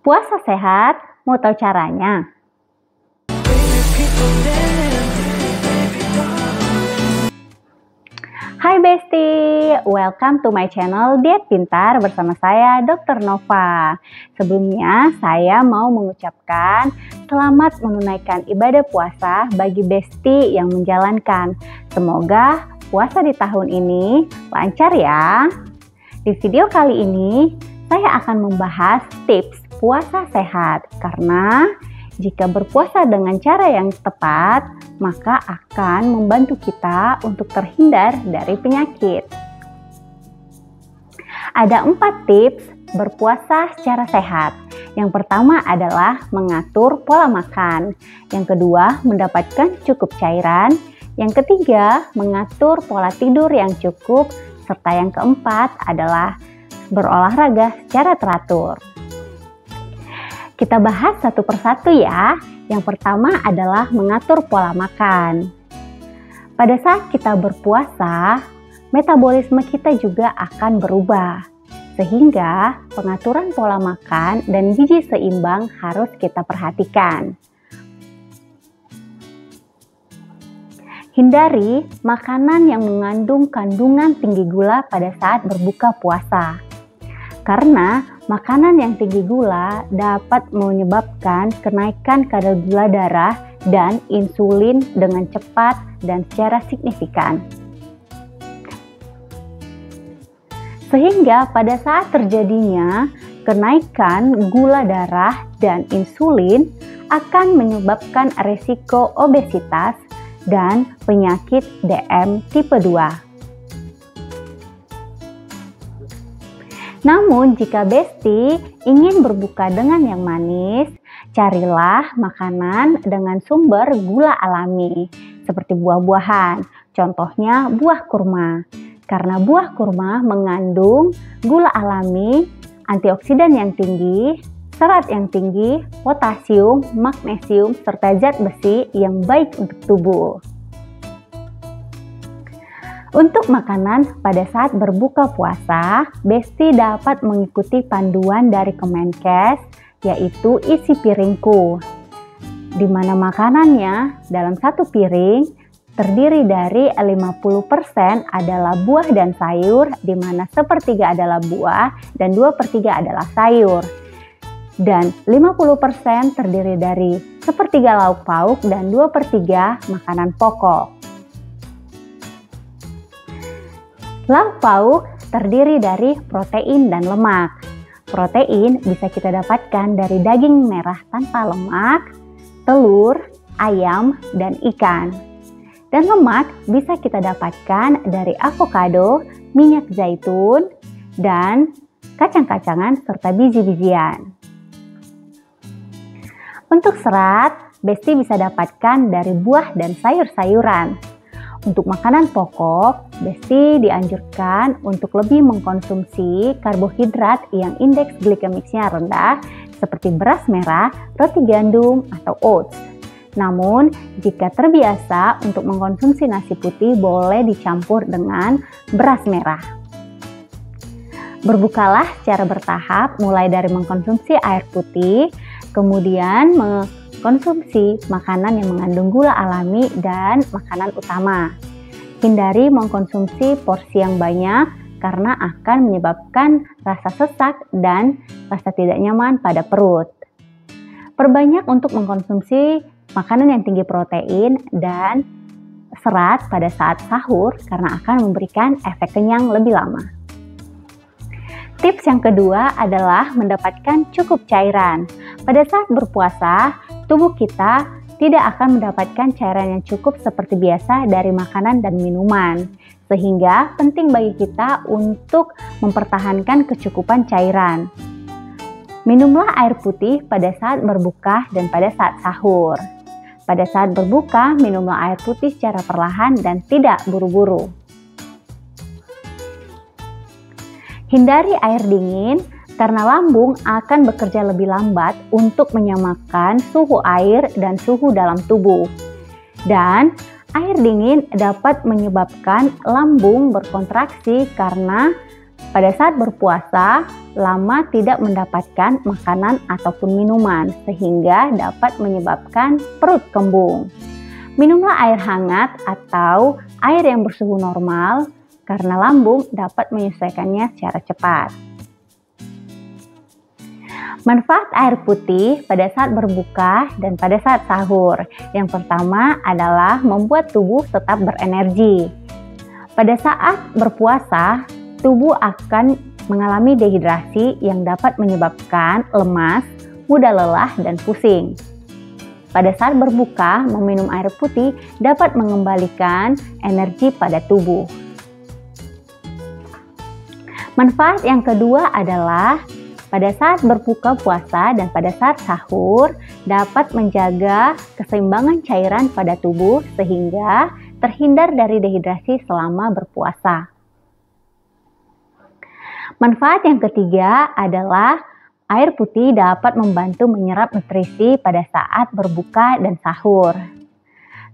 Puasa sehat, mau tahu caranya? Hai Besti, welcome to my channel Diet Pintar bersama saya Dr. Nova. Sebelumnya saya mau mengucapkan selamat menunaikan ibadah puasa bagi Besti yang menjalankan. Semoga puasa di tahun ini lancar ya. Di video kali ini saya akan membahas tips puasa sehat karena jika berpuasa dengan cara yang tepat, maka akan membantu kita untuk terhindar dari penyakit. Ada 4 tips berpuasa secara sehat. Yang pertama adalah mengatur pola makan. Yang kedua, mendapatkan cukup cairan. Yang ketiga, mengatur pola tidur yang cukup. Serta yang keempat adalah berolahraga secara teratur. Kita bahas satu persatu ya. Yang pertama adalah mengatur pola makan. Pada saat kita berpuasa, metabolisme kita juga akan berubah. Sehingga pengaturan pola makan dan gizi seimbang harus kita perhatikan. Hindari makanan yang mengandung kandungan tinggi gula pada saat berbuka puasa. Karena makanan yang tinggi gula dapat menyebabkan kenaikan kadar gula darah dan insulin dengan cepat dan secara signifikan. Sehingga pada saat terjadinya kenaikan gula darah dan insulin akan menyebabkan resiko obesitas dan penyakit DM tipe 2. Namun jika Besti ingin berbuka dengan yang manis, carilah makanan dengan sumber gula alami seperti buah-buahan, contohnya buah kurma. Karena buah kurma mengandung gula alami, antioksidan yang tinggi, serat yang tinggi, potasium, magnesium, serta zat besi yang baik untuk tubuh. Untuk makanan pada saat berbuka puasa, Besti dapat mengikuti panduan dari Kemenkes, yaitu isi piringku. Di mana makanannya dalam satu piring terdiri dari 50% adalah buah dan sayur, di mana sepertiga adalah buah dan 2/3 adalah sayur. Dan 50% terdiri dari sepertiga lauk pauk dan 2/3 makanan pokok. Lauk pauk terdiri dari protein dan lemak. Protein bisa kita dapatkan dari daging merah tanpa lemak, telur, ayam, dan ikan. Dan lemak bisa kita dapatkan dari avokado, minyak zaitun, dan kacang-kacangan serta biji-bijian. Untuk serat, Besti bisa dapatkan dari buah dan sayur-sayuran. Untuk makanan pokok, Besti dianjurkan untuk lebih mengkonsumsi karbohidrat yang indeks glikemiknya rendah seperti beras merah, roti gandum, atau oats. Namun, jika terbiasa untuk mengkonsumsi nasi putih boleh dicampur dengan beras merah. Berbukalah secara bertahap mulai dari mengkonsumsi air putih, kemudian konsumsi makanan yang mengandung gula alami dan makanan utama. Hindari mengkonsumsi porsi yang banyak karena akan menyebabkan rasa sesak dan rasa tidak nyaman pada perut. Perbanyak untuk mengkonsumsi makanan yang tinggi protein dan serat pada saat sahur karena akan memberikan efek kenyang lebih lama. Tips yang kedua adalah mendapatkan cukup cairan. Pada saat berpuasa, tubuh kita tidak akan mendapatkan cairan yang cukup seperti biasa dari makanan dan minuman. Sehingga penting bagi kita untuk mempertahankan kecukupan cairan. Minumlah air putih pada saat berbuka dan pada saat sahur. Pada saat berbuka, minumlah air putih secara perlahan dan tidak buru-buru. Hindari air dingin karena lambung akan bekerja lebih lambat untuk menyamakan suhu air dan suhu dalam tubuh. Dan air dingin dapat menyebabkan lambung berkontraksi karena Pada saat berpuasa, lama tidak mendapatkan makanan ataupun minuman sehingga dapat menyebabkan perut kembung. Minumlah air hangat atau air yang bersuhu normal karena lambung dapat menyesuaikannya secara cepat. Manfaat air putih pada saat berbuka dan pada saat sahur. Yang pertama adalah membuat tubuh tetap berenergi. Pada saat berpuasa, tubuh akan mengalami dehidrasi yang dapat menyebabkan lemas, mudah lelah, dan pusing. Pada saat berbuka, meminum air putih dapat mengembalikan energi pada tubuh. Manfaat yang kedua adalah pada saat berbuka puasa dan pada saat sahur dapat menjaga keseimbangan cairan pada tubuh sehingga terhindar dari dehidrasi selama berpuasa. Manfaat yang ketiga adalah air putih dapat membantu menyerap nutrisi pada saat berbuka dan sahur.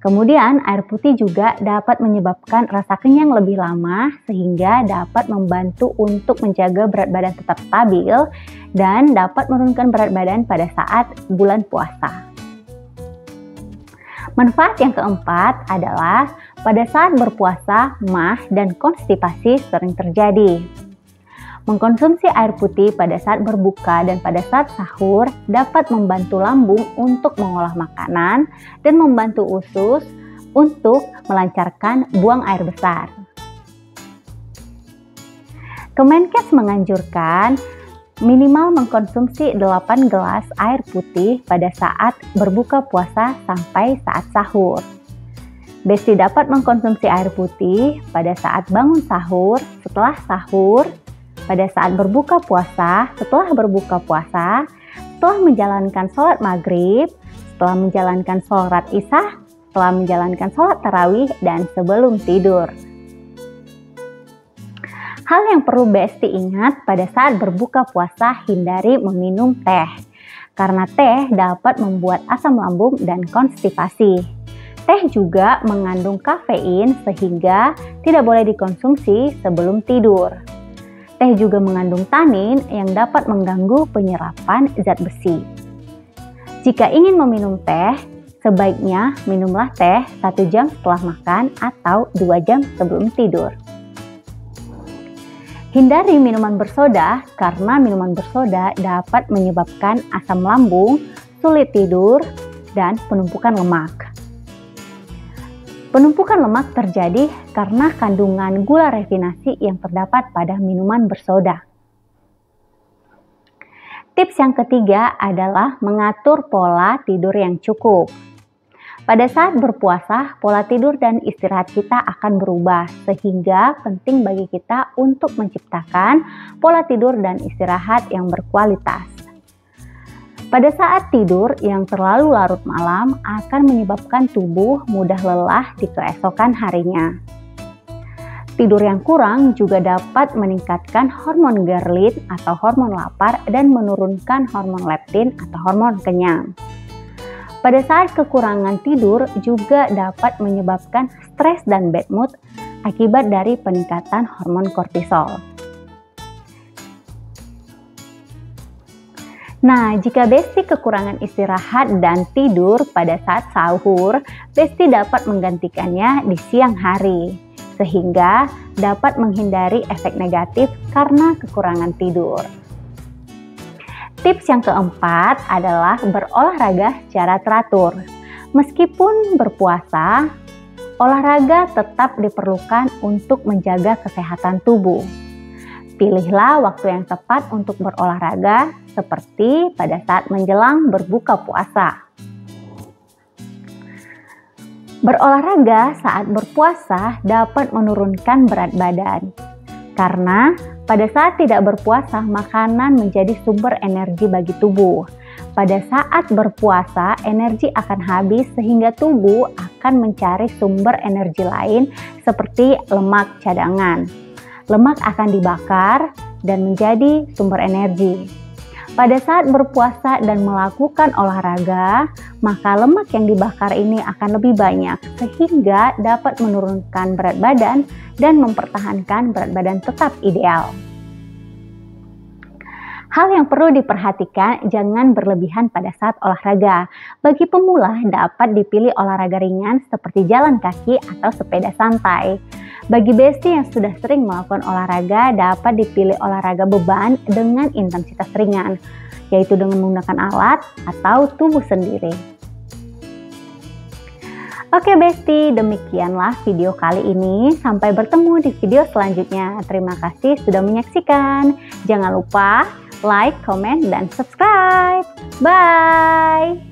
Kemudian air putih juga dapat menyebabkan rasa kenyang lebih lama sehingga dapat membantu untuk menjaga berat badan tetap stabil dan dapat menurunkan berat badan pada saat bulan puasa. Manfaat yang keempat adalah pada saat berpuasa, MAH dan konstipasi sering terjadi. Mengkonsumsi air putih pada saat berbuka dan pada saat sahur dapat membantu lambung untuk mengolah makanan dan membantu usus untuk melancarkan buang air besar. Kemenkes menganjurkan minimal mengkonsumsi 8 gelas air putih pada saat berbuka puasa sampai saat sahur. Besti dapat mengkonsumsi air putih pada saat bangun sahur, setelah sahur, pada saat berbuka puasa, setelah berbuka puasa, setelah menjalankan sholat maghrib, setelah menjalankan sholat isya, setelah menjalankan sholat tarawih, dan sebelum tidur. Hal yang perlu Besti ingat pada saat berbuka puasa, hindari meminum teh. Karena teh dapat membuat asam lambung dan konstipasi. Teh juga mengandung kafein sehingga tidak boleh dikonsumsi sebelum tidur. Teh juga mengandung tanin yang dapat mengganggu penyerapan zat besi. Jika ingin meminum teh, sebaiknya minumlah teh 1 jam setelah makan atau 2 jam sebelum tidur. Hindari minuman bersoda karena minuman bersoda dapat menyebabkan asam lambung, sulit tidur, dan penumpukan lemak. Penumpukan lemak terjadi karena kandungan gula rafinasi yang terdapat pada minuman bersoda. Tips yang ketiga adalah mengatur pola tidur yang cukup. Pada saat berpuasa, pola tidur dan istirahat kita akan berubah, sehingga penting bagi kita untuk menciptakan pola tidur dan istirahat yang berkualitas. Pada saat tidur yang terlalu larut malam akan menyebabkan tubuh mudah lelah di keesokan harinya. Tidur yang kurang juga dapat meningkatkan hormon ghrelin atau hormon lapar dan menurunkan hormon leptin atau hormon kenyang. Pada saat kekurangan tidur juga dapat menyebabkan stres dan bad mood akibat dari peningkatan hormon kortisol. Nah, jika Besti kekurangan istirahat dan tidur pada saat sahur, Besti dapat menggantikannya di siang hari, sehingga dapat menghindari efek negatif karena kekurangan tidur. Tips yang keempat adalah berolahraga secara teratur. Meskipun berpuasa, olahraga tetap diperlukan untuk menjaga kesehatan tubuh. Pilihlah waktu yang tepat untuk berolahraga seperti pada saat menjelang berbuka puasa. Berolahraga saat berpuasa dapat menurunkan berat badan. Karena pada saat tidak berpuasa, makanan menjadi sumber energi bagi tubuh. Pada saat berpuasa, energi akan habis sehingga tubuh akan mencari sumber energi lain seperti lemak cadangan. Lemak akan dibakar dan menjadi sumber energi. Pada saat berpuasa dan melakukan olahraga, maka lemak yang dibakar ini akan lebih banyak sehingga dapat menurunkan berat badan dan mempertahankan berat badan tetap ideal. Hal yang perlu diperhatikan, jangan berlebihan pada saat olahraga. Bagi pemula, dapat dipilih olahraga ringan seperti jalan kaki atau sepeda santai. Bagi besti yang sudah sering melakukan olahraga, dapat dipilih olahraga beban dengan intensitas ringan, yaitu dengan menggunakan alat atau tubuh sendiri. Oke Besti, demikianlah video kali ini. Sampai bertemu di video selanjutnya. Terima kasih sudah menyaksikan. Jangan lupa like, comment, dan subscribe. Bye!